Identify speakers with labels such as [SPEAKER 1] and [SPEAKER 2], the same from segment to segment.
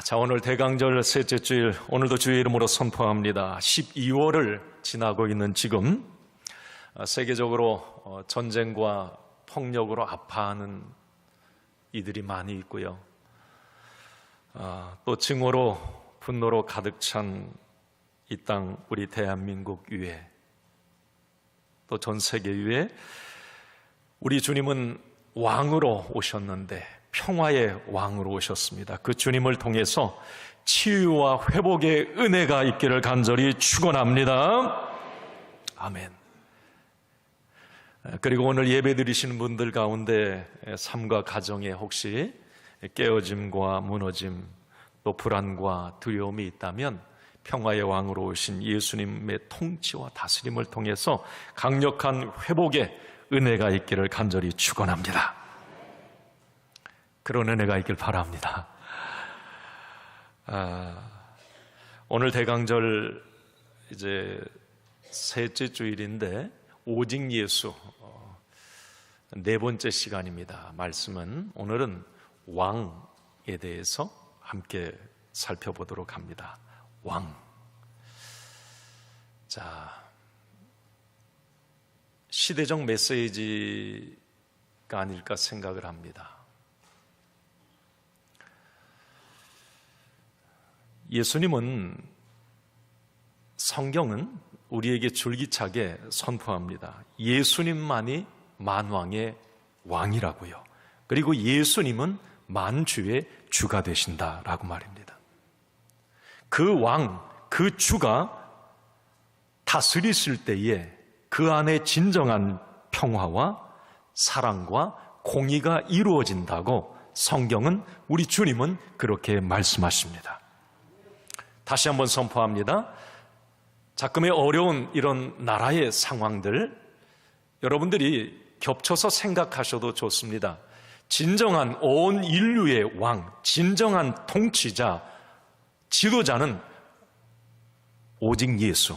[SPEAKER 1] 자, 오늘 대강절 셋째 주일, 오늘도 주의 이름으로 선포합니다. 12월을 지나고 있는 지금 세계적으로 전쟁과 폭력으로 아파하는 이들이 많이 있고요. 또 증오로 분노로 가득 찬 이 땅 우리 대한민국 위에, 또 전 세계 위에 우리 주님은 왕으로 오셨는데 평화의 왕으로 오셨습니다. 그 주님을 통해서 치유와 회복의 은혜가 있기를 간절히 축원합니다. 아멘. 그리고 오늘 예배 드리시는 분들 가운데 삶과 가정에 혹시 깨어짐과 무너짐, 또 불안과 두려움이 있다면 평화의 왕으로 오신 예수님의 통치와 다스림을 통해서 강력한 회복의 은혜가 있기를 간절히 축원합니다. 그런 은혜가 있길 바랍니다. 오늘 대강절 이제 셋째 주일인데 오직 예수 네 번째 시간입니다. 말씀은 오늘은 왕에 대해서 함께 살펴보도록 합니다. 왕. 자, 시대적 메시지가 아닐까 생각을 합니다. 예수님은, 성경은 우리에게 줄기차게 선포합니다. 예수님만이 만왕의 왕이라고요. 그리고 예수님은 만주의 주가 되신다라고 말입니다. 그 왕, 그 주가 다스리실 때에 그 안에 진정한 평화와 사랑과 공의가 이루어진다고 성경은, 우리 주님은 그렇게 말씀하십니다. 다시 한번 선포합니다. 자금의 어려운 이런 나라의 상황들, 여러분들이 겹쳐서 생각하셔도 좋습니다. 진정한 온 인류의 왕, 진정한 통치자, 지도자는 오직 예수,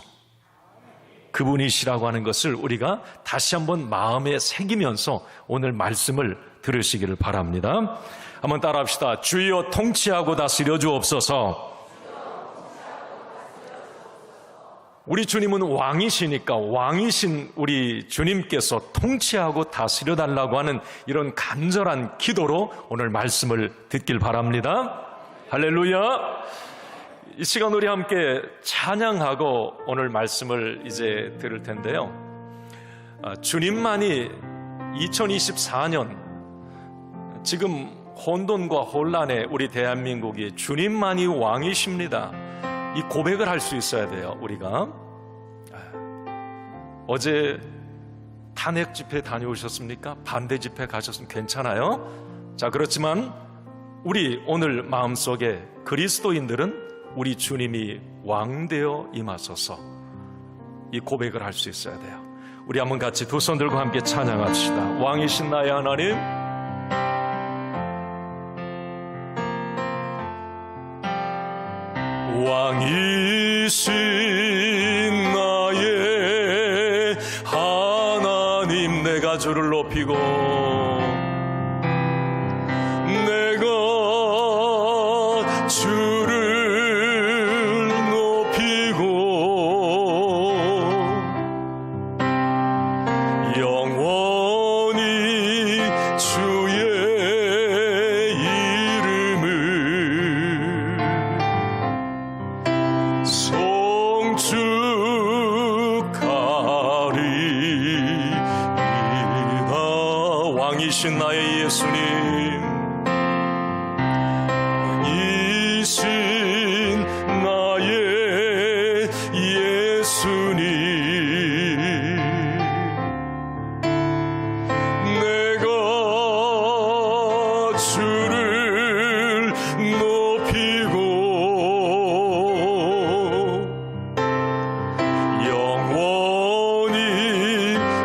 [SPEAKER 1] 그분이시라고 하는 것을 우리가 다시 한번 마음에 새기면서 오늘 말씀을 들으시기를 바랍니다. 한번 따라합시다. 주여 통치하고 다스려 주옵소서. 우리 주님은 왕이시니까 왕이신 우리 주님께서 통치하고 다스려 달라고 하는 이런 간절한 기도로 오늘 말씀을 듣길 바랍니다. 할렐루야. 이 시간 우리 함께 찬양하고 오늘 말씀을 이제 들을 텐데요. 주님만이 2024년 지금 혼돈과 혼란의 우리 대한민국이 주님만이 왕이십니다. 이 고백을 할 수 있어야 돼요. 우리가 어제 탄핵 집회 다녀오셨습니까? 반대 집회 가셨으면 괜찮아요? 자, 그렇지만 우리 오늘 마음속에 그리스도인들은 우리 주님이 왕되어 임하소서, 이 고백을 할 수 있어야 돼요. 우리 한번 같이 두 손 들고 함께 찬양합시다. 왕이신 나의 하나님, 왕이신 나의 하나님, 내가 주를 높이고 내가 주를 높이고 영원히 주의 이름을 송축하리이다. 왕이신 나의 예수님, 왕이신 나의 예수님, 내가 주를 높이고 영원히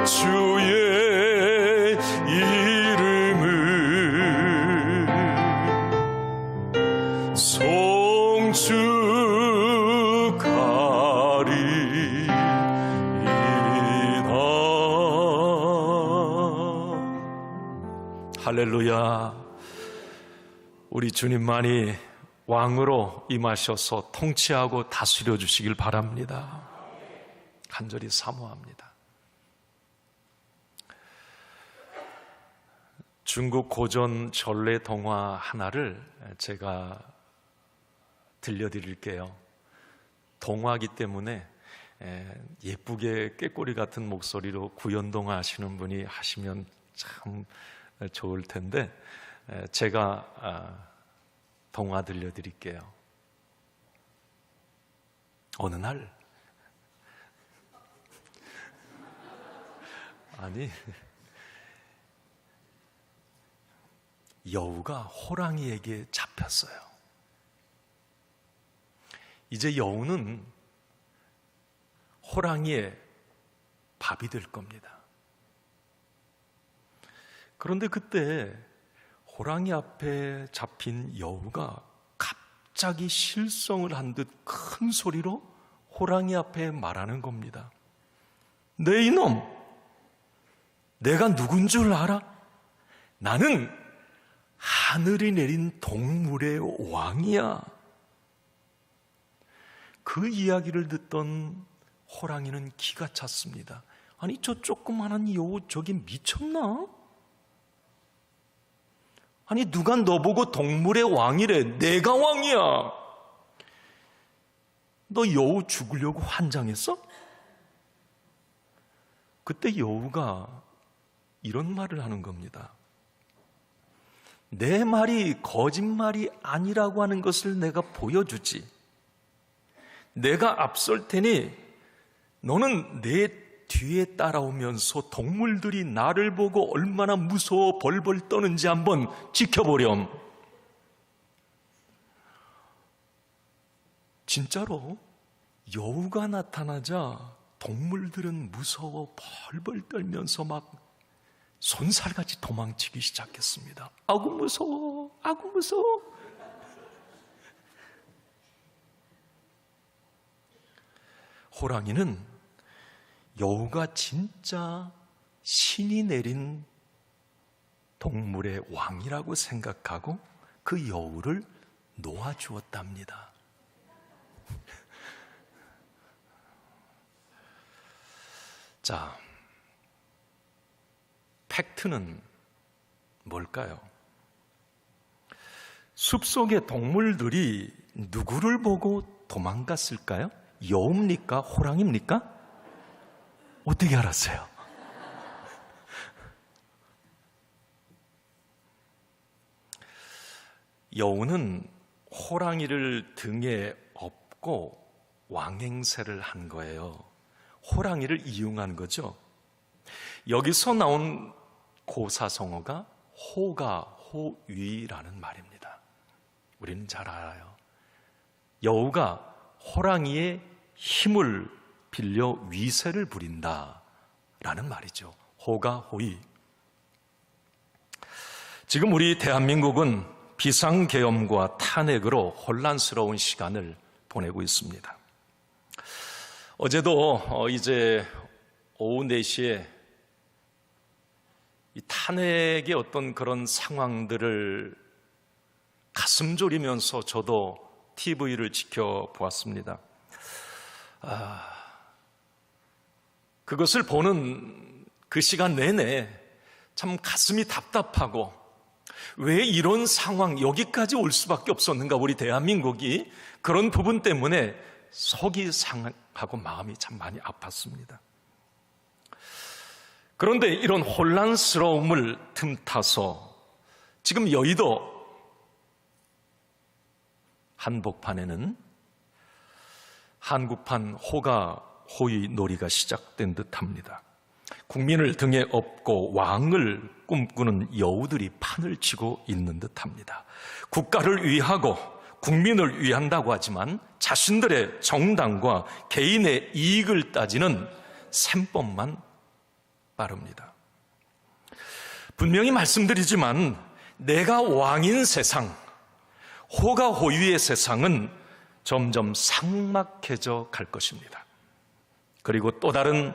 [SPEAKER 1] 주의 이름을 송축하리이다. 할렐루야. 우리 주님만이 왕으로 임하셔서 통치하고 다스려 주시길 바랍니다. 간절히 사모합니다. 중국 고전 전래 동화 하나를 제가 들려드릴게요. 동화이기 때문에 예쁘게 꾀꼬리 같은 목소리로 구연동화 하시는 분이 하시면 참 좋을 텐데 제가 동화 들려드릴게요. 어느 날 여우가 호랑이에게 잡혔어요. 이제 여우는 호랑이의 밥이 될 겁니다. 그런데 그때 호랑이 앞에 잡힌 여우가 갑자기 실성을 한 듯 큰 소리로 호랑이 앞에 말하는 겁니다. 네 이놈, 내가 누군 줄 알아? 나는 하늘이 내린 동물의 왕이야. 그 이야기를 듣던 호랑이는 기가 찼습니다. 아니 저 조그마한 여우 저기 미쳤나? 아니 누가 너보고 동물의 왕이래. 내가 왕이야. 너 여우 죽으려고 환장했어? 그때 여우가 이런 말을 하는 겁니다. 내 말이 거짓말이 아니라고 하는 것을 내가 보여주지. 내가 앞설 테니 너는 내 뒤에 따라오면서 동물들이 나를 보고 얼마나 무서워 벌벌 떠는지 한번 지켜보렴. 진짜로 여우가 나타나자 동물들은 무서워 벌벌 떨면서 막 손살같이 도망치기 시작했습니다. 아구 무서워, 아구 무서워. 호랑이는 여우가 진짜 신이 내린 동물의 왕이라고 생각하고 그 여우를 놓아주었답니다. 자, 팩트는 뭘까요? 숲속의 동물들이 누구를 보고 도망갔을까요? 여우입니까? 호랑이입니까? 어떻게 알았어요? 여우는 호랑이를 등에 업고 왕행세를 한 거예요. 호랑이를 이용한 거죠. 여기서 나온 고사성어가 호가 호위라는 말입니다. 우리는 잘 알아요. 여우가 호랑이의 힘을 빌려 위세를 부린다라는 말이죠. 호가 호위. 지금 우리 대한민국은 비상계엄과 탄핵으로 혼란스러운 시간을 보내고 있습니다. 어제도 이제 오후 4시에 이 탄핵의 어떤 그런 상황들을 가슴 졸이면서 저도 TV를 지켜보았습니다. 그것을 보는 그 시간 내내 참 가슴이 답답하고 왜 이런 상황 여기까지 올 수밖에 없었는가, 우리 대한민국이. 그런 부분 때문에 속이 상하고 마음이 참 많이 아팠습니다. 그런데 이런 혼란스러움을 틈타서 지금 여의도 한복판에는 한국판 호가 호위 놀이가 시작된 듯합니다. 국민을 등에 업고 왕을 꿈꾸는 여우들이 판을 치고 있는 듯합니다. 국가를 위하고 국민을 위한다고 하지만 자신들의 정당과 개인의 이익을 따지는 셈법만 빠릅니다. 분명히 말씀드리지만 내가 왕인 세상, 호가 호위의 세상은 점점 삭막해져 갈 것입니다. 그리고 또 다른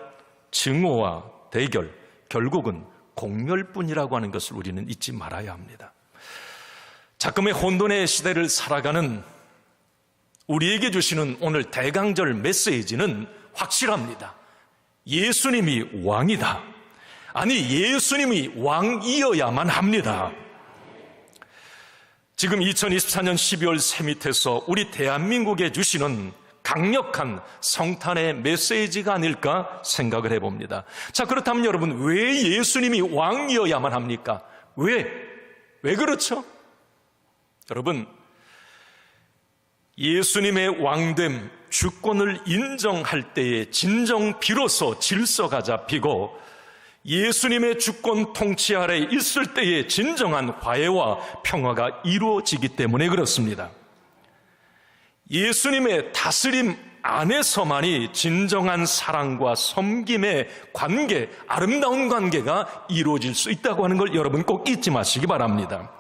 [SPEAKER 1] 증오와 대결, 결국은 공멸뿐이라고 하는 것을 우리는 잊지 말아야 합니다. 작금의 혼돈의 시대를 살아가는 우리에게 주시는 오늘 대강절 메시지는 확실합니다. 예수님이 왕이다. 아니, 예수님이 왕이어야만 합니다. 지금 2024년 12월 새밑에서 우리 대한민국에 주시는 강력한 성탄의 메시지가 아닐까 생각을 해봅니다. 자, 그렇다면 여러분, 왜 예수님이 왕이어야만 합니까? 왜 그렇죠? 여러분, 예수님의 왕됨, 주권을 인정할 때에 진정 비로소 질서가 잡히고 예수님의 주권 통치 아래 있을 때에 진정한 화해와 평화가 이루어지기 때문에 그렇습니다. 예수님의 다스림 안에서만이 진정한 사랑과 섬김의 관계, 아름다운 관계가 이루어질 수 있다고 하는 걸 여러분 꼭 잊지 마시기 바랍니다.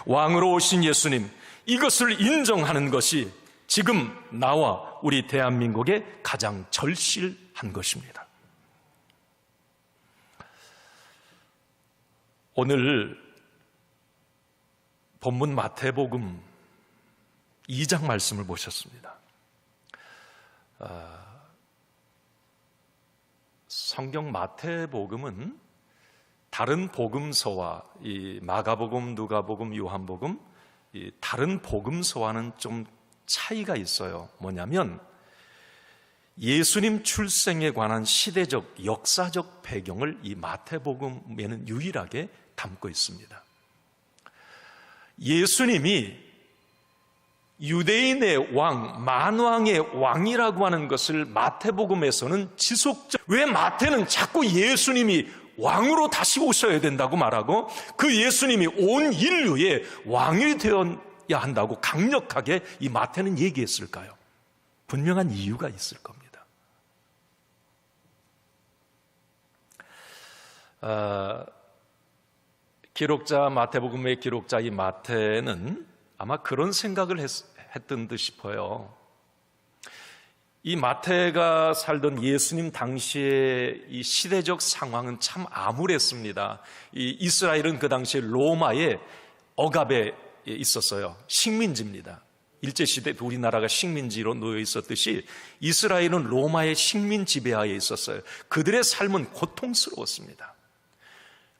[SPEAKER 1] 왕으로 오신 예수님, 이것을 인정하는 것이 지금 나와 우리 대한민국의 가장 절실한 것입니다. 오늘 본문 마태복음 2장 말씀을 보셨습니다. 성경 마태복음은 다른 복음서와 이 마가복음, 누가복음, 요한복음, 이 다른 복음서와는 좀 차이가 있어요. 뭐냐면 예수님 출생에 관한 시대적, 역사적 배경을 이 마태복음에는 유일하게 담고 있습니다. 예수님이 유대인의 왕, 만왕의 왕이라고 하는 것을 마태복음에서는 지속적, 왜 마태는 자꾸 예수님이 왕으로 다시 오셔야 된다고 말하고 그 예수님이 온 인류의 왕이 되어야 한다고 강력하게 이 마태는 얘기했을까요? 분명한 이유가 있을 겁니다. 기록자, 마태복음의 기록자 이 마태는 아마 그런 생각을 했던 듯 싶어요. 이 마태가 살던 예수님 당시의 이 시대적 상황은 참 암울했습니다. 이 이스라엘은 그 당시에 로마의 억압에 있었어요. 식민지입니다. 일제시대 우리나라가 식민지로 놓여 있었듯이 이스라엘은 로마의 식민 지배하에 있었어요. 그들의 삶은 고통스러웠습니다.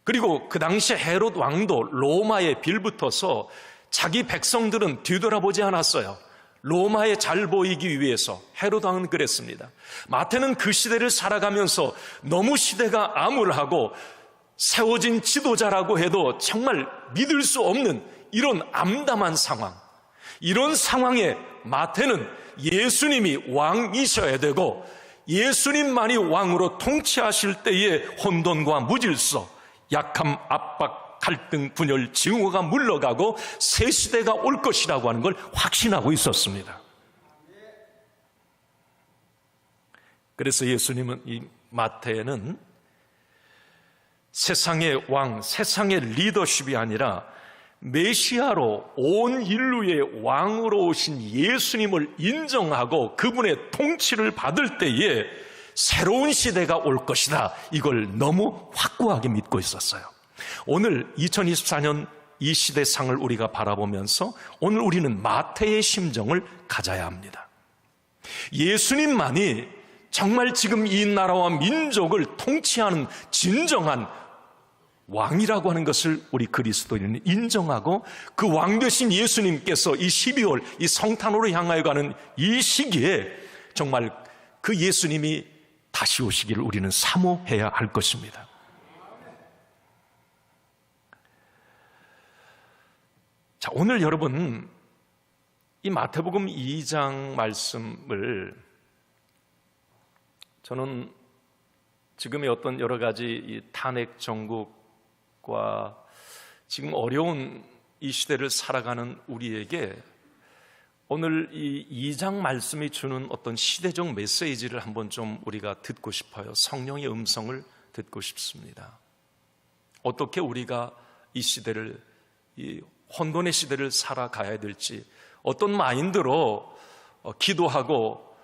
[SPEAKER 1] 그리고 그 당시 헤롯 왕도 로마에 빌붙어서 자기 백성들은 뒤돌아보지 않았어요. 로마에 잘 보이기 위해서 헤롯 왕은 그랬습니다. 마태는 그 시대를 살아가면서 너무 시대가 암울하고 세워진 지도자라고 해도 정말 믿을 수 없는 이런 암담한 상황, 이런 상황에 마태는 예수님이 왕이셔야 되고 예수님만이 왕으로 통치하실 때의 혼돈과 무질서, 약함, 압박, 갈등, 분열, 증오가 물러가고 새 시대가 올 것이라고 하는 걸 확신하고 있었습니다. 그래서 예수님은 이 마태는 세상의 왕, 세상의 리더십이 아니라 메시아로 온 인류의 왕으로 오신 예수님을 인정하고 그분의 통치를 받을 때에 새로운 시대가 올 것이다. 이걸 너무 확고하게 믿고 있었어요. 오늘 2024년 이 시대상을 우리가 바라보면서 오늘 우리는 마태의 심정을 가져야 합니다. 예수님만이 정말 지금 이 나라와 민족을 통치하는 진정한 왕이라고 하는 것을 우리 그리스도인은 인정하고 그 왕 되신 예수님께서 이 12월 이 성탄으로 향하여 가는 이 시기에 정말 그 예수님이 다시 오시기를 우리는 사모해야 할 것입니다. 자, 오늘 여러분 이 마태복음 2장 말씀을 저는 지금의 어떤 여러 가지 이 탄핵 정국과 지금 어려운 이 시대를 살아가는 우리에게 오늘 이 2장 말씀이 주는 어떤 시대적 메시지를 한번 좀 우리가 듣고 싶어요. 성령의 음성을 듣고 싶습니다. 어떻게 우리가 이 시대를, 이 혼돈의 시대를 살아가야 될지, 어떤 마인드로 기도하고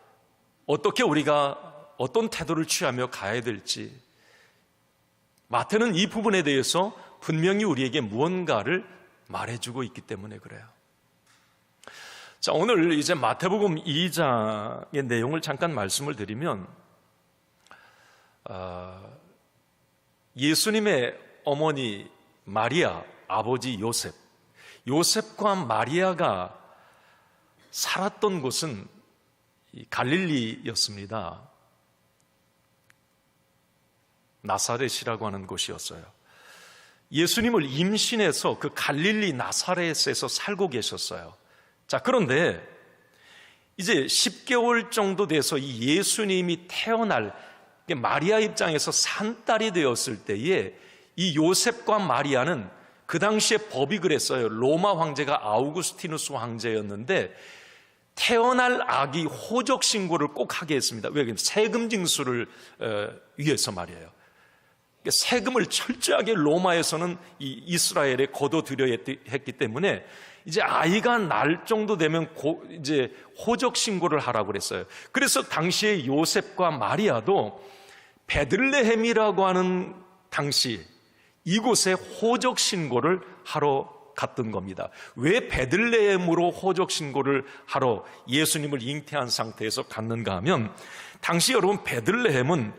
[SPEAKER 1] 어떻게 우리가 어떤 태도를 취하며 가야 될지, 마태는 이 부분에 대해서 분명히 우리에게 무언가를 말해주고 있기 때문에 그래요. 자, 오늘 이제 마태복음 2장의 내용을 잠깐 말씀을 드리면, 예수님의 어머니 마리아, 아버지 요셉과 마리아가 살았던 곳은 갈릴리였습니다. 나사렛이라고 하는 곳이었어요. 예수님을 임신해서 그 갈릴리 나사렛에서 살고 계셨어요. 자, 그런데 이제 10개월 정도 돼서 이 예수님이 태어날, 마리아 입장에서 산딸이 되었을 때에 이 요셉과 마리아는 그 당시에 법이 그랬어요. 로마 황제가 아우구스티누스 황제였는데 태어날 아기 호적 신고를 꼭 하게 했습니다. 왜? 세금 징수를 위해서 말이에요. 세금을 철저하게 로마에서는 이 이스라엘에 거둬들여야 했기 때문에 이제 아이가 날 정도 되면 이제 호적 신고를 하라고 그랬어요. 그래서 당시에 요셉과 마리아도 베들레헴이라고 하는 당시 이곳에 호적 신고를 하러 갔던 겁니다. 왜 베들레헴으로 호적 신고를 하러 예수님을 잉태한 상태에서 갔는가 하면, 당시 여러분 베들레헴은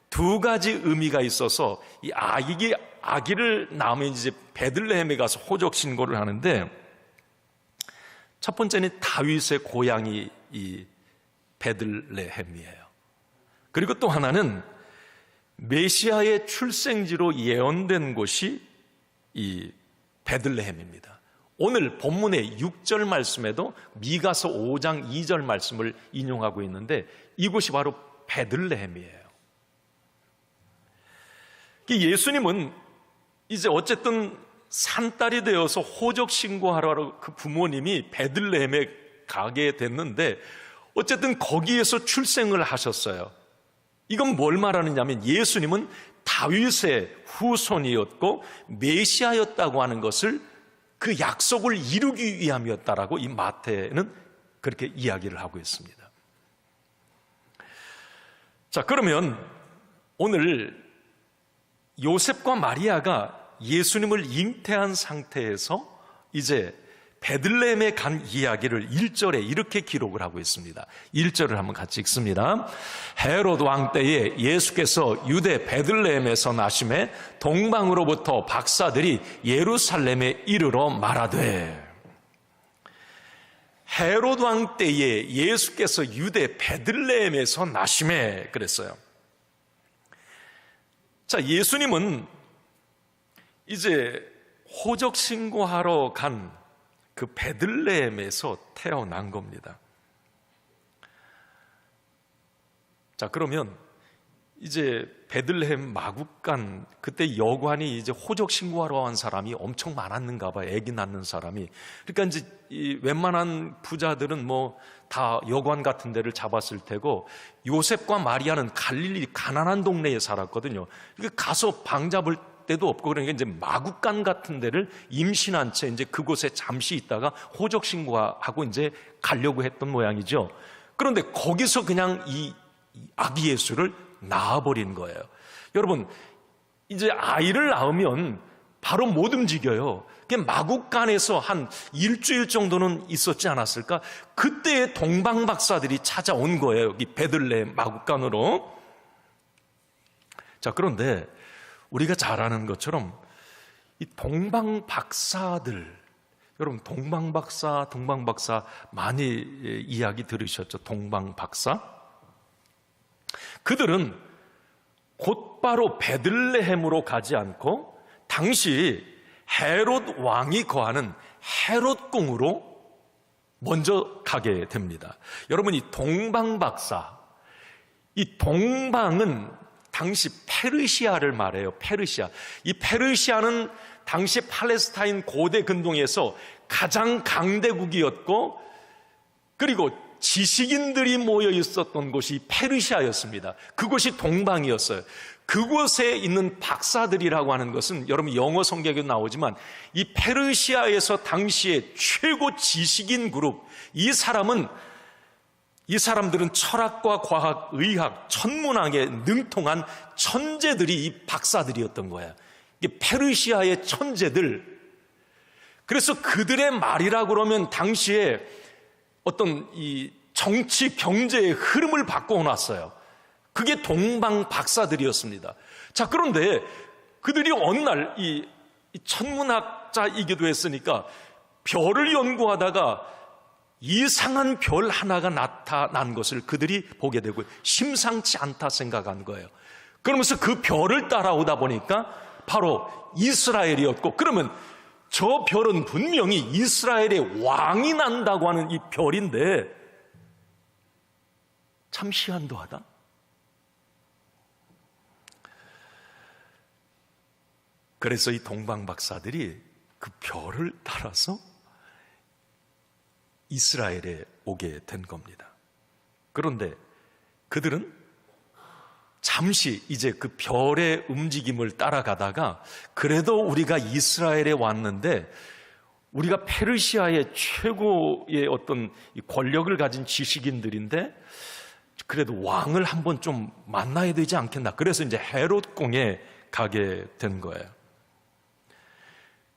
[SPEAKER 1] 두 가지 의미가 있어서 이 아기를 낳으면 이제 베들레헴에 가서 호적 신고를 하는데, 첫 번째는 다윗의 고향이 이 베들레헴이에요. 그리고 또 하나는 메시아의 출생지로 예언된 곳이 이 베들레헴입니다. 오늘 본문의 6절 말씀에도 미가서 5장 2절 말씀을 인용하고 있는데 이곳이 바로 베들레헴이에요. 예수님은 이제 어쨌든 산딸이 되어서 호적 신고하러 그 부모님이 베들레헴에 가게 됐는데 어쨌든 거기에서 출생을 하셨어요. 이건 뭘 말하느냐면 예수님은 다윗의 후손이었고 메시아였다고 하는 것을, 그 약속을 이루기 위함이었다라고 이 마태는 그렇게 이야기를 하고 있습니다. 자, 그러면 오늘 요셉과 마리아가 예수님을 잉태한 상태에서 이제 베들레헴에 간 이야기를 1절에 이렇게 기록을 하고 있습니다. 1절을 한번 같이 읽습니다. 헤롯 왕 때에 예수께서 유대 베들레헴에서 나심에 동방으로부터 박사들이 예루살렘에 이르러 말하되. 헤롯 왕 때에 예수께서 유대 베들레헴에서 나심에 그랬어요. 자, 예수님은 이제 호적 신고하러 간 그 베들레헴에서 태어난 겁니다. 자, 그러면 이제 베들레헴 마국간, 그때 여관이 이제 호적 신고하러 간 사람이 엄청 많았는가 봐요. 아기 낳는 사람이. 그러니까 이제 이 웬만한 부자들은 뭐 다 여관 같은 데를 잡았을 테고, 요셉과 마리아는 갈릴리 가난한 동네에 살았거든요. 그러니까 가서 방 잡을 때도 없고, 그러니까 이제 마국간 같은 데를 임신한 채 이제 그곳에 잠시 있다가 호적 신고하고 이제 가려고 했던 모양이죠. 그런데 거기서 그냥 이 아기 예수를 낳아버린 거예요. 여러분, 이제 아이를 낳으면 바로 못 움직여요. 마국간에서 한 일주일 정도는 있었지 않았을까? 그때 동방박사들이 찾아온 거예요. 여기 베들레헴 마국간으로. 자, 그런데 우리가 잘 아는 것처럼 이 동방박사들, 여러분 동방박사 많이 이야기 들으셨죠? 동방박사? 그들은 곧바로 베들레헴으로 가지 않고 당시 헤롯 왕이 거하는 헤롯궁으로 먼저 가게 됩니다. 여러분, 이 동방박사, 이 동방은 당시 페르시아를 말해요. 페르시아. 이 페르시아는 당시 팔레스타인 고대 근동에서 가장 강대국이었고, 그리고 지식인들이 모여 있었던 곳이 페르시아였습니다. 그곳이 동방이었어요. 그곳에 있는 박사들이라고 하는 것은 여러분 영어 성경에도 나오지만 이 페르시아에서 당시의 최고 지식인 그룹, 이 사람들은 철학과 과학, 의학, 천문학에 능통한 천재들이 이 박사들이었던 거예요. 이게 페르시아의 천재들, 그래서 그들의 말이라 그러면 당시에 어떤 이 정치 경제의 흐름을 바꿔놨어요. 그게 동방 박사들이었습니다. 자, 그런데 그들이 어느 날 이 천문학자이기도 했으니까 별을 연구하다가 이상한 별 하나가 나타난 것을 그들이 보게 되고 심상치 않다 생각한 거예요. 그러면서 그 별을 따라오다 보니까 바로 이스라엘이었고, 그러면 저 별은 분명히 이스라엘의 왕이 난다고 하는 이 별인데 참 희한도 하다. 그래서 이 동방 박사들이 그 별을 따라서 이스라엘에 오게 된 겁니다. 그런데 그들은 잠시 이제 그 별의 움직임을 따라가다가 그래도 우리가 이스라엘에 왔는데 우리가 페르시아의 최고의 어떤 권력을 가진 지식인들인데 그래도 왕을 한번 좀 만나야 되지 않겠나. 그래서 이제 헤롯 궁에 가게 된 거예요.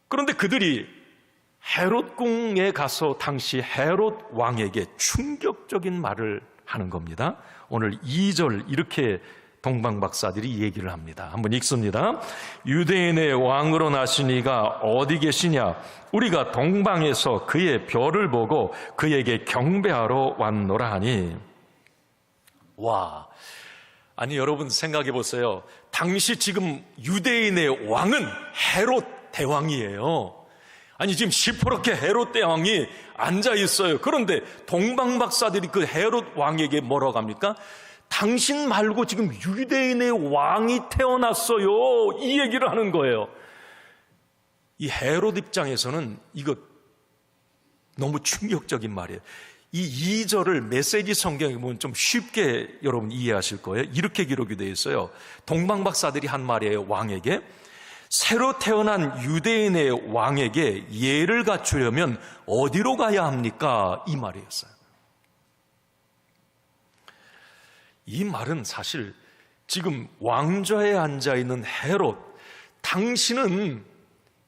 [SPEAKER 1] 그런데 그들이 헤롯 궁에 가서 당시 헤롯 왕에게 충격적인 말을 하는 겁니다. 오늘 2절 이렇게 동방 박사들이 얘기를 합니다. 한번 읽습니다. 유대인의 왕으로 나신 이가 어디 계시냐? 우리가 동방에서 그의 별을 보고 그에게 경배하러 왔노라 하니. 와, 아니 여러분 생각해 보세요. 당시 지금 유대인의 왕은 헤롯 대왕이에요. 아니 지금 시퍼렇게 헤롯 대왕이 앉아 있어요. 그런데 동방 박사들이 그 헤롯 왕에게 뭐라고 합니까? 당신 말고 지금 유대인의 왕이 태어났어요. 이 얘기를 하는 거예요. 이 헤롯 입장에서는 이거 너무 충격적인 말이에요. 이 2절을 메시지 성경에 보면 좀 쉽게 여러분 이해하실 거예요. 이렇게 기록이 되어 있어요. 동방 박사들이 한 말이에요. 왕에게 새로 태어난 유대인의 왕에게 예를 갖추려면 어디로 가야 합니까? 이 말이었어요. 이 말은 사실 지금 왕좌에 앉아있는 헤롯, 당신은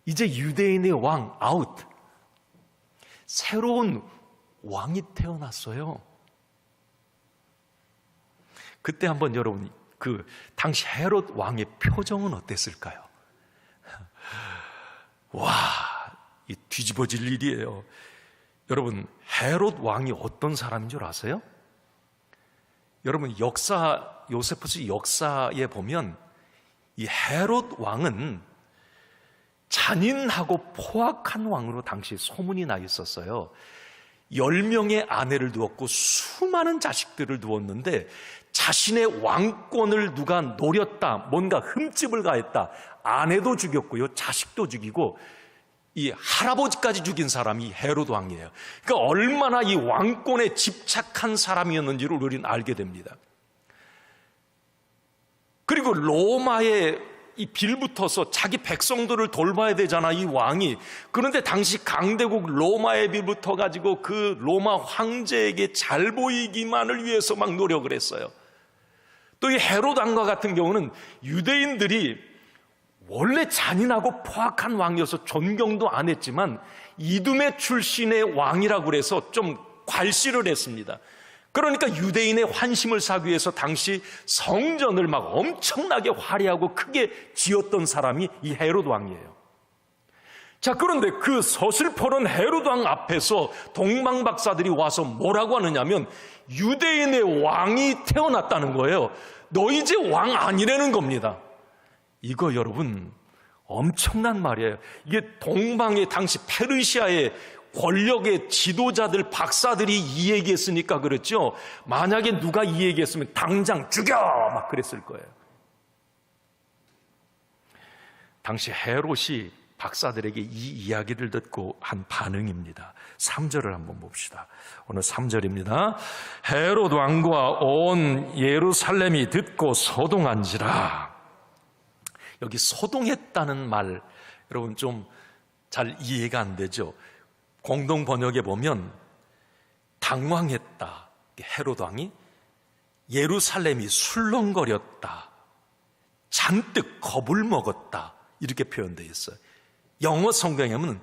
[SPEAKER 1] 이제 유대인의 왕 아웃, 새로운 왕이 태어났어요. 그때 한번 여러분 그 당시 헤롯 왕의 표정은 어땠을까요? 와, 이 뒤집어질 일이에요. 여러분 헤롯 왕이 어떤 사람인 줄 아세요? 여러분 요세푸스 역사에 보면 이 헤롯 왕은 잔인하고 포악한 왕으로 당시 소문이 나 있었어요. 10명의 아내를 두었고 수많은 자식들을 두었는데 자신의 왕권을 누가 노렸다, 뭔가 흠집을 가했다, 아내도 죽였고요, 자식도 죽이고 이 할아버지까지 죽인 사람이 헤롯 왕이에요. 그러니까 얼마나 이 왕권에 집착한 사람이었는지를 우리는 알게 됩니다. 그리고 로마에 이 빌붙어서 자기 백성들을 돌봐야 되잖아, 이 왕이. 그런데 당시 강대국 로마에 빌붙어 가지고 그 로마 황제에게 잘 보이기만을 위해서 막 노력을 했어요. 또 이 헤롯 왕과 같은 경우는 유대인들이 원래 잔인하고 포악한 왕이어서 존경도 안 했지만 이두메 출신의 왕이라고 그래서 좀 괄시를 했습니다. 그러니까 유대인의 환심을 사기 위해서 당시 성전을 막 엄청나게 화려하고 크게 지었던 사람이 이 헤롯 왕이에요. 자, 그런데 그 서슬퍼런 헤롯 왕 앞에서 동방 박사들이 와서 뭐라고 하느냐면 유대인의 왕이 태어났다는 거예요. 너 이제 왕 아니라는 겁니다. 이거 여러분 엄청난 말이에요. 이게 동방의 당시 페르시아의 권력의 지도자들, 박사들이 이 얘기했으니까 그렇죠. 만약에 누가 이 얘기했으면 당장 죽여! 막 그랬을 거예요. 당시 헤롯이 박사들에게 이 이야기를 듣고 한 반응입니다. 3절을 한번 봅시다. 오늘 3절입니다. 헤롯 왕과 온 예루살렘이 듣고 소동한지라. 여기 소동했다는 말 여러분 좀 잘 이해가 안 되죠? 공동 번역에 보면 당황했다, 헤롯 왕이. 예루살렘이 술렁거렸다, 잔뜩 겁을 먹었다, 이렇게 표현되어 있어요. 영어 성경에 보면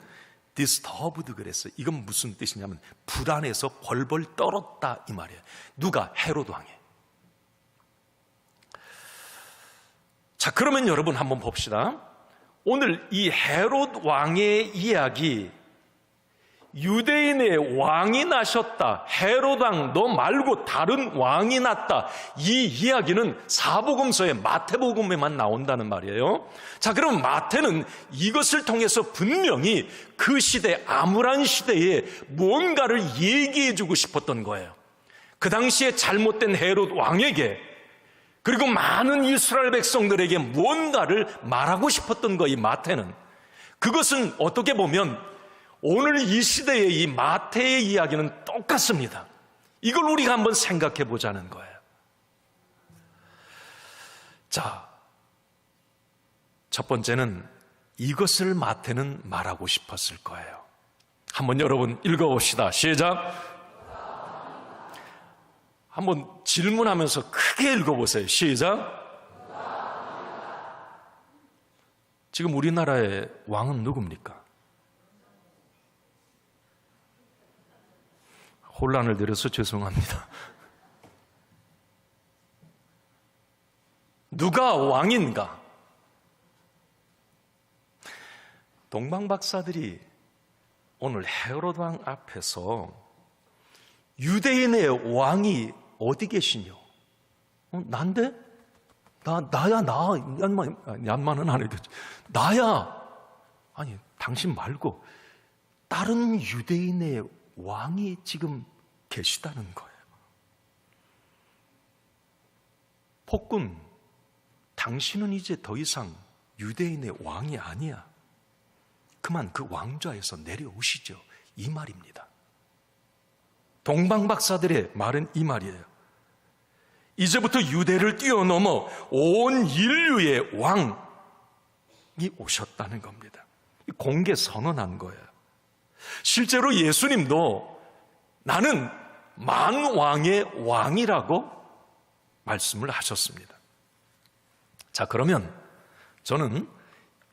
[SPEAKER 1] disturbed 그랬어요. 이건 무슨 뜻이냐면 불안해서 벌벌 떨었다 이 말이에요. 누가? 헤롯 왕이. 자, 그러면 여러분 한번 봅시다. 오늘 이 헤롯 왕의 이야기, 유대인의 왕이 나셨다, 헤롯 왕 너 말고 다른 왕이 났다, 이 이야기는 사복음서의 마태복음에만 나온다는 말이에요. 자, 그럼 마태는 이것을 통해서 분명히 그 시대, 암울한 시대에 뭔가를 얘기해 주고 싶었던 거예요. 그 당시에 잘못된 헤롯 왕에게, 그리고 많은 이스라엘 백성들에게 뭔가를 말하고 싶었던 거예요. 이 마태는. 그것은 어떻게 보면 오늘 이 시대의 이 마태의 이야기는 똑같습니다. 이걸 우리가 한번 생각해 보자는 거예요. 자, 첫 번째는 이것을 마태는 말하고 싶었을 거예요. 한번 여러분 읽어봅시다. 시작. 한번 질문하면서 크게 읽어보세요. 시작. 지금 우리나라의 왕은 누굽니까? 혼란을 드려서 죄송합니다. 누가 왕인가? 동방박사들이 오늘 헤롯 왕 앞에서 유대인의 왕이 어디 계시냐? 난데? 나야, 나. 얀만은 안 해도. 나야. 아니, 당신 말고 다른 유대인의 왕이 지금 계시다는 거예요. 폭군, 당신은 이제 더 이상 유대인의 왕이 아니야. 그만 그 왕좌에서 내려오시죠. 이 말입니다. 동방박사들의 말은 이 말이에요. 이제부터 유대를 뛰어넘어 온 인류의 왕이 오셨다는 겁니다. 공개 선언한 거예요. 실제로 예수님도 나는 만왕의 왕이라고 말씀을 하셨습니다. 자, 그러면 저는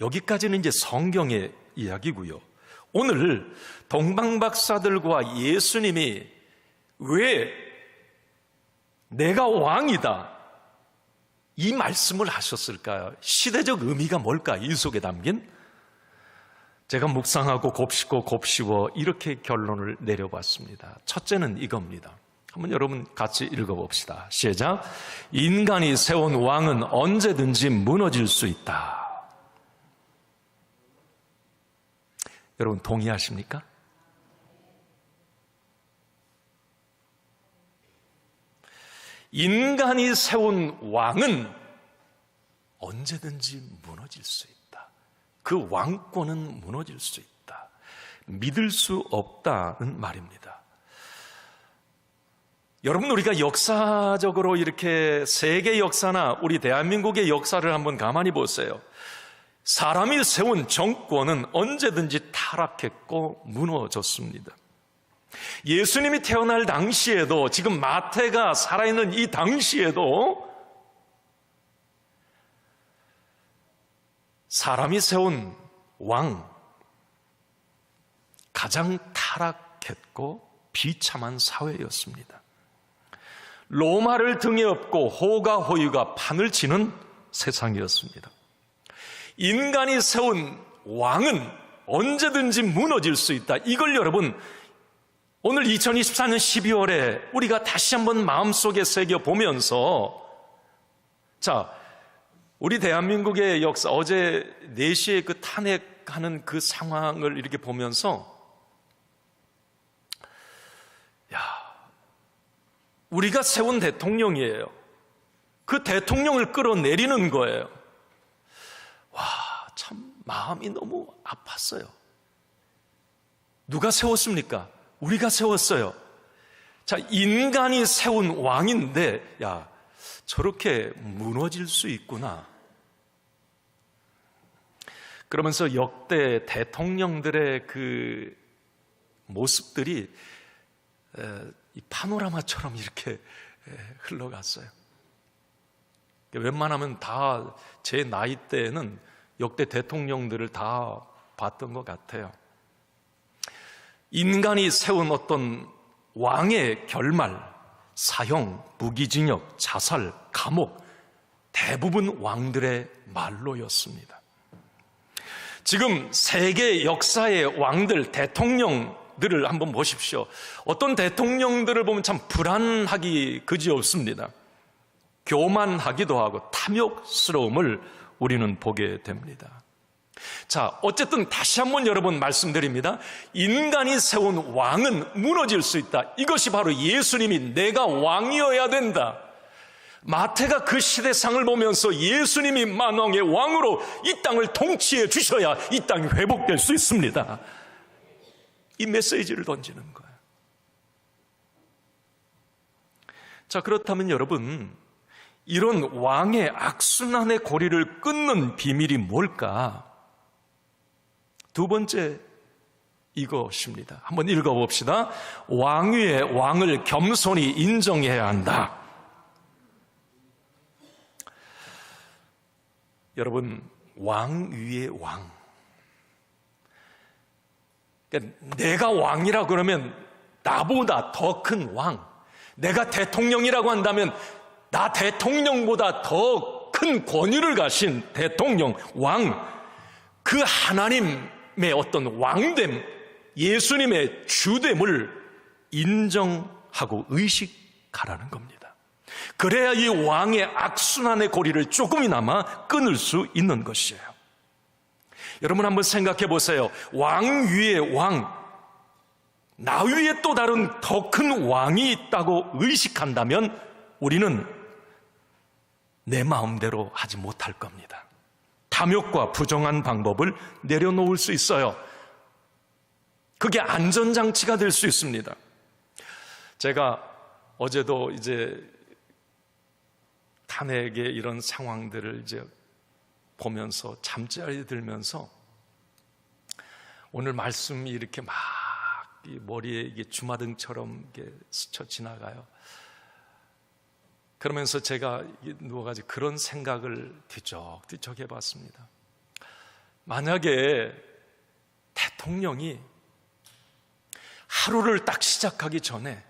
[SPEAKER 1] 여기까지는 이제 성경의 이야기고요. 오늘 동방박사들과 예수님이 왜 내가 왕이다 이 말씀을 하셨을까요? 시대적 의미가 뭘까? 이 속에 담긴? 제가 묵상하고 곱씹어 이렇게 결론을 내려봤습니다. 첫째는 이겁니다. 한번 여러분 같이 읽어봅시다. 시작. 인간이 세운 왕은 언제든지 무너질 수 있다. 여러분 동의하십니까? 인간이 세운 왕은 언제든지 무너질 수 있다. 그 왕권은 무너질 수 있다. 믿을 수 없다는 말입니다. 여러분, 우리가 역사적으로 이렇게 세계 역사나 우리 대한민국의 역사를 한번 가만히 보세요. 사람이 세운 정권은 언제든지 타락했고 무너졌습니다. 예수님이 태어날 당시에도, 지금 마태가 살아있는 이 당시에도 사람이 세운 왕, 가장 타락했고 비참한 사회였습니다. 로마를 등에 업고 호가 호유가 판을 치는 세상이었습니다. 인간이 세운 왕은 언제든지 무너질 수 있다. 이걸 여러분 오늘 2024년 12월에 우리가 다시 한번 마음속에 새겨보면서, 자, 우리 대한민국의 역사, 어제 4시에 그 탄핵하는 그 상황을 이렇게 보면서, 야, 우리가 세운 대통령이에요. 그 대통령을 끌어내리는 거예요. 와, 참 마음이 너무 아팠어요. 누가 세웠습니까? 우리가 세웠어요. 자, 인간이 세운 왕인데, 야, 저렇게 무너질 수 있구나. 그러면서 역대 대통령들의 그 모습들이 이 파노라마처럼 이렇게 흘러갔어요. 웬만하면 다 제 나이 때에는 역대 대통령들을 다 봤던 것 같아요. 인간이 세운 어떤 왕의 결말, 사형, 무기징역, 자살, 감옥, 대부분 왕들의 말로였습니다. 지금 세계 역사의 왕들, 대통령들을 한번 보십시오. 어떤 대통령들을 보면 참 불안하기 그지없습니다. 교만하기도 하고 탐욕스러움을 우리는 보게 됩니다. 자, 어쨌든 다시 한번 여러분 말씀드립니다. 인간이 세운 왕은 무너질 수 있다. 이것이 바로 예수님이 내가 왕이어야 된다. 마태가 그 시대상을 보면서 예수님이 만왕의 왕으로 이 땅을 통치해 주셔야 이 땅이 회복될 수 있습니다. 이 메시지를 던지는 거예요. 자, 그렇다면 여러분, 이런 왕의 악순환의 고리를 끊는 비밀이 뭘까? 두 번째, 이것입니다. 한번 읽어봅시다. 왕 위에 왕을 겸손히 인정해야 한다. 여러분, 왕 위에 왕. 그러니까 내가 왕이라 그러면 나보다 더 큰 왕. 내가 대통령이라고 한다면 나 대통령보다 더 큰 권위를 가신 대통령, 왕. 그 하나님의 어떤 왕됨, 예수님의 주됨을 인정하고 의식하라는 겁니다. 그래야 이 왕의 악순환의 고리를 조금이나마 끊을 수 있는 것이에요. 여러분 한번 생각해 보세요. 왕 위에 왕, 나 위에 또 다른 더 큰 왕이 있다고 의식한다면 우리는 내 마음대로 하지 못할 겁니다. 탐욕과 부정한 방법을 내려놓을 수 있어요. 그게 안전장치가 될 수 있습니다. 제가 어제도 이제 탄핵의 이런 상황들을 이제 보면서 잠자리에 들면서 오늘 말씀이 이렇게 막 머리에 이게 주마등처럼 이게 스쳐 지나가요. 그러면서 제가 누워가지고 그런 생각을 뒤적뒤적 해봤습니다. 만약에 대통령이 하루를 딱 시작하기 전에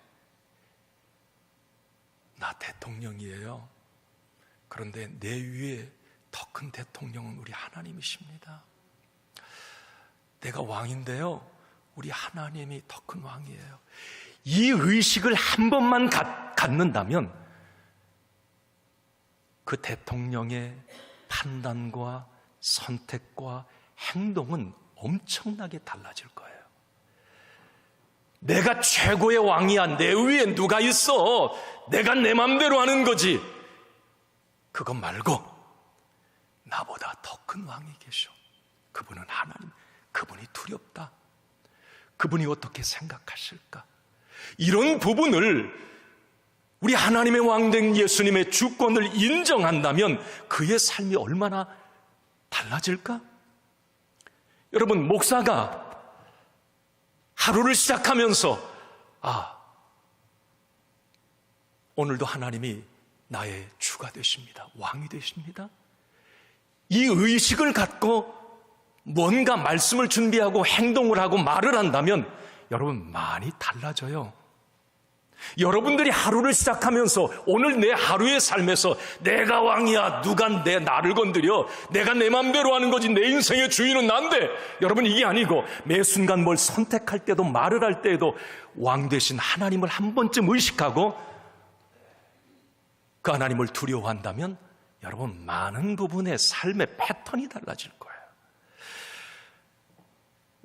[SPEAKER 1] 나 대통령이에요. 그런데 내 위에 더 큰 대통령은 우리 하나님이십니다. 내가 왕인데요. 우리 하나님이 더 큰 왕이에요. 이 의식을 한 번만 갖는다면 그 대통령의 판단과 선택과 행동은 엄청나게 달라질 거예요. 내가 최고의 왕이야. 내 위에 누가 있어. 내가 내 맘대로 하는 거지. 그것 말고 나보다 더 큰 왕이 계셔. 그분은 하나님. 그분이 두렵다. 그분이 어떻게 생각하실까? 이런 부분을 우리 하나님의 왕된 예수님의 주권을 인정한다면 그의 삶이 얼마나 달라질까? 여러분, 목사가 하루를 시작하면서 오늘도 하나님이 나의 주가 되십니다. 왕이 되십니다. 이 의식을 갖고 뭔가 말씀을 준비하고 행동을 하고 말을 한다면 여러분 많이 달라져요. 여러분들이 하루를 시작하면서 오늘 내 하루의 삶에서 내가 왕이야. 누가 나를 건드려. 내가 내 맘대로 하는 거지. 내 인생의 주인은 난데. 여러분 이게 아니고 매 순간 뭘 선택할 때도 말을 할 때에도 왕 되신 하나님을 한 번쯤 의식하고 그 하나님을 두려워한다면 여러분 많은 부분의 삶의 패턴이 달라질 거예요.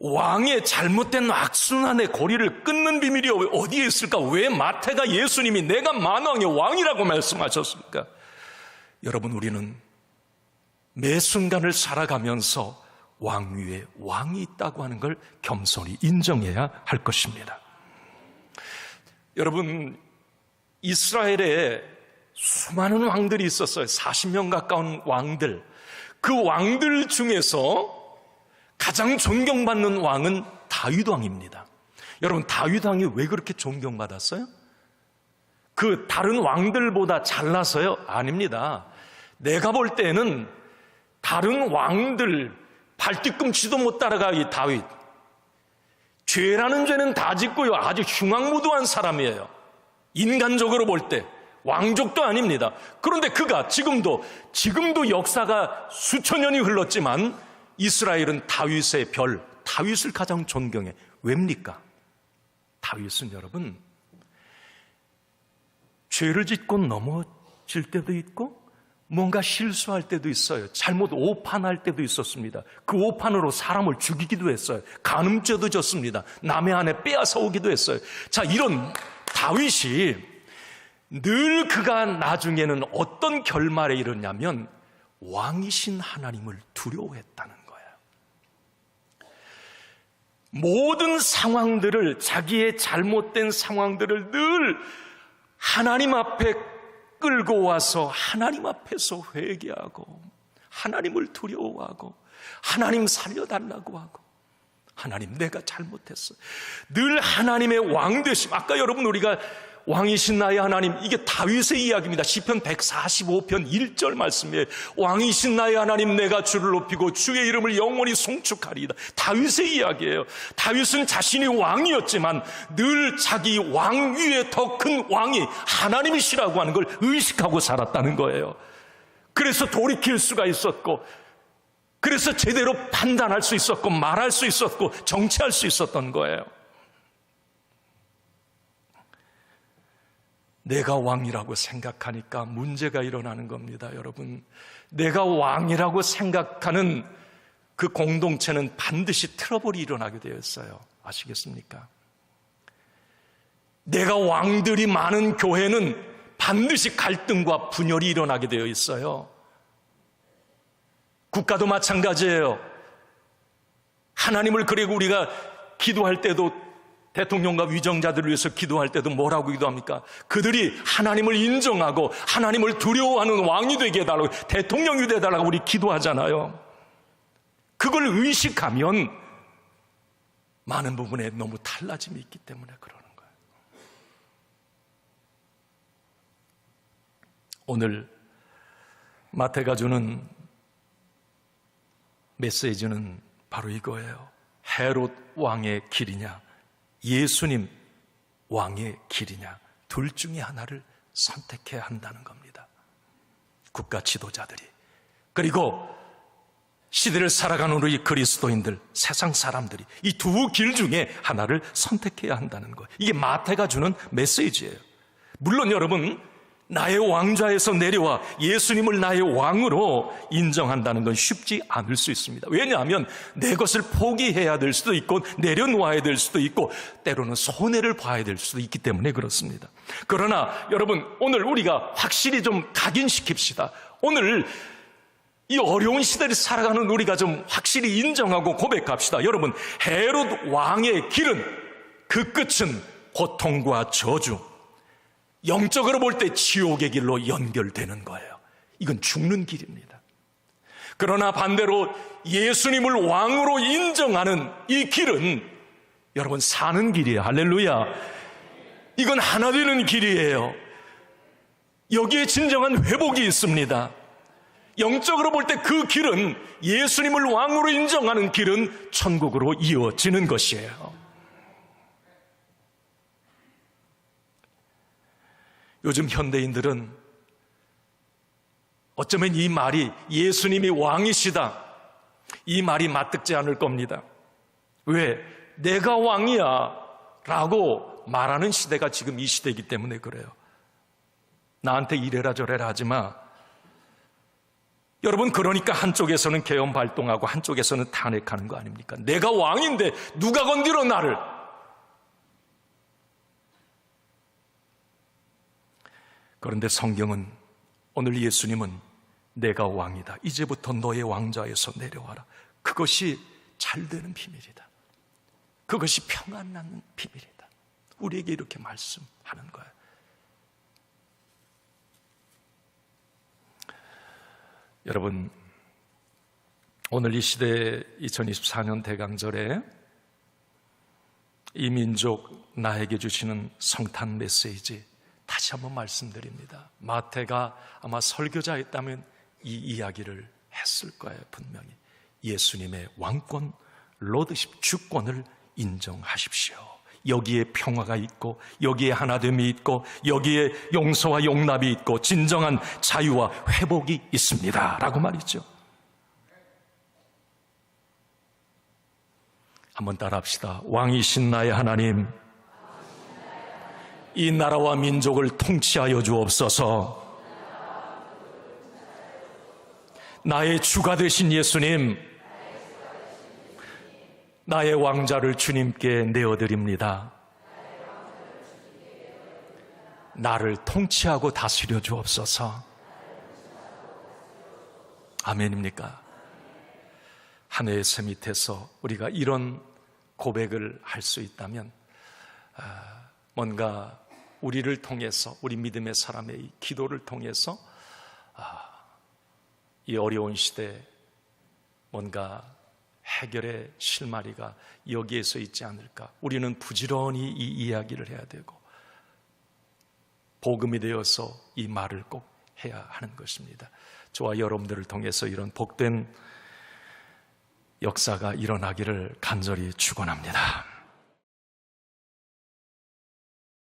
[SPEAKER 1] 왕의 잘못된 악순환의 고리를 끊는 비밀이 어디에 있을까? 왜 마태가 예수님이 내가 만왕의 왕이라고 말씀하셨습니까? 여러분, 우리는 매 순간을 살아가면서 왕 위에 왕이 있다고 하는 걸 겸손히 인정해야 할 것입니다. 여러분, 이스라엘에 수많은 왕들이 있었어요. 40명 가까운 왕들. 그 왕들 중에서 가장 존경받는 왕은 다윗 왕입니다. 여러분, 다윗 왕이 왜 그렇게 존경받았어요? 그 다른 왕들보다 잘나서요? 아닙니다. 내가 볼 때는 다른 왕들 발뒤꿈치도 못 따라가 이 다윗. 죄라는 죄는 다 짓고요. 아주 흉악무도한 사람이에요. 인간적으로 볼 때 왕족도 아닙니다. 그런데 그가 지금도 역사가 수천 년이 흘렀지만 이스라엘은 다윗의 별, 다윗을 가장 존경해. 왜입니까? 다윗은 여러분, 죄를 짓고 넘어질 때도 있고 뭔가 실수할 때도 있어요. 잘못 오판할 때도 있었습니다. 그 오판으로 사람을 죽이기도 했어요. 간음죄도 졌습니다. 남의 아내 빼앗아 오기도 했어요. 자, 이런 다윗이 늘 그가 나중에는 어떤 결말에 이르냐면 왕이신 하나님을 두려워했다는 거예요. 모든 상황들을, 자기의 잘못된 상황들을 늘 하나님 앞에 끌고 와서 하나님 앞에서 회개하고 하나님을 두려워하고 하나님 살려달라고 하고 하나님 내가 잘못했어. 늘 하나님의 왕 되심. 아까 여러분 우리가 왕이신 나의 하나님, 이게 다윗의 이야기입니다. 시편 145편 1절 말씀이에요. 왕이신 나의 하나님, 내가 주를 높이고 주의 이름을 영원히 송축하리이다. 다윗의 이야기예요. 다윗은 자신이 왕이었지만 늘 자기 왕 위에 더 큰 왕이 하나님이시라고 하는 걸 의식하고 살았다는 거예요. 그래서 돌이킬 수가 있었고, 그래서 제대로 판단할 수 있었고, 말할 수 있었고, 정치할 수 있었던 거예요. 내가 왕이라고 생각하니까 문제가 일어나는 겁니다, 여러분. 내가 왕이라고 생각하는 그 공동체는 반드시 트러블이 일어나게 되어 있어요. 아시겠습니까? 내가 왕들이 많은 교회는 반드시 갈등과 분열이 일어나게 되어 있어요. 국가도 마찬가지예요. 하나님을, 그리고 우리가 기도할 때도 대통령과 위정자들을 위해서 기도할 때도 뭐라고 기도합니까? 그들이 하나님을 인정하고 하나님을 두려워하는 왕이 되게 해달라고, 대통령이 되어달라고 우리 기도하잖아요. 그걸 의식하면 많은 부분에 너무 달라짐이 있기 때문에 그러는 거예요. 오늘 마태가 주는 메시지는 바로 이거예요. 헤롯 왕의 길이냐, 예수님 왕의 길이냐, 둘 중에 하나를 선택해야 한다는 겁니다. 국가 지도자들이, 그리고 시대를 살아가는 우리 그리스도인들, 세상 사람들이 이 두 길 중에 하나를 선택해야 한다는 거예요. 이게 마태가 주는 메시지예요. 물론 여러분, 나의 왕좌에서 내려와 예수님을 나의 왕으로 인정한다는 건 쉽지 않을 수 있습니다. 왜냐하면 내 것을 포기해야 될 수도 있고 내려놓아야 될 수도 있고 때로는 손해를 봐야 될 수도 있기 때문에 그렇습니다. 그러나 여러분, 오늘 우리가 확실히 좀 각인시킵시다. 오늘 이 어려운 시대를 살아가는 우리가 좀 확실히 인정하고 고백합시다. 여러분, 헤롯 왕의 길은, 그 끝은 고통과 저주, 영적으로 볼 때 지옥의 길로 연결되는 거예요. 이건 죽는 길입니다. 그러나 반대로 예수님을 왕으로 인정하는 이 길은 여러분 사는 길이에요. 할렐루야. 이건 하나 되는 길이에요. 여기에 진정한 회복이 있습니다. 영적으로 볼 때 그 길은, 예수님을 왕으로 인정하는 길은 천국으로 이어지는 것이에요. 요즘 현대인들은 어쩌면 이 말이 예수님이 왕이시다, 이 말이 맞듣지 않을 겁니다. 왜? 내가 왕이야 라고 말하는 시대가 지금 이 시대이기 때문에 그래요. 나한테 이래라 저래라 하지 마. 여러분, 그러니까 한쪽에서는 계엄 발동하고 한쪽에서는 탄핵하는 거 아닙니까? 내가 왕인데 누가 건드려 나를. 그런데 성경은, 오늘 예수님은 내가 왕이다, 이제부터 너의 왕좌에서 내려와라, 그것이 잘 되는 비밀이다, 그것이 평안 나는 비밀이다, 우리에게 이렇게 말씀하는 거예요. 여러분, 오늘 이 시대 2024년 대강절에 이 민족 나에게 주시는 성탄 메시지 다시 한번 말씀드립니다. 마태가 아마 설교자였다면 이 이야기를 했을 거예요. 분명히 예수님의 왕권, 로드십, 주권을 인정하십시오. 여기에 평화가 있고, 여기에 하나됨이 있고, 여기에 용서와 용납이 있고, 진정한 자유와 회복이 있습니다 라고 말이죠. 한번 따라합시다. 왕이신 나의 하나님, 이 나라와 민족을 통치하여 주옵소서. 나의 주가 되신 예수님, 나의 왕자를 주님께 내어드립니다. 나를 통치하고 다스려 주옵소서. 아멘입니까? 한 해의 새 밑에서 우리가 이런 고백을 할 수 있다면 뭔가 우리를 통해서, 우리 믿음의 사람의 이 기도를 통해서 이 어려운 시대에 뭔가 해결의 실마리가 여기에서 있지 않을까. 우리는 부지런히 이 이야기를 해야 되고 복음이 되어서 이 말을 꼭 해야 하는 것입니다. 저와 여러분들을 통해서 이런 복된 역사가 일어나기를 간절히 축원합니다.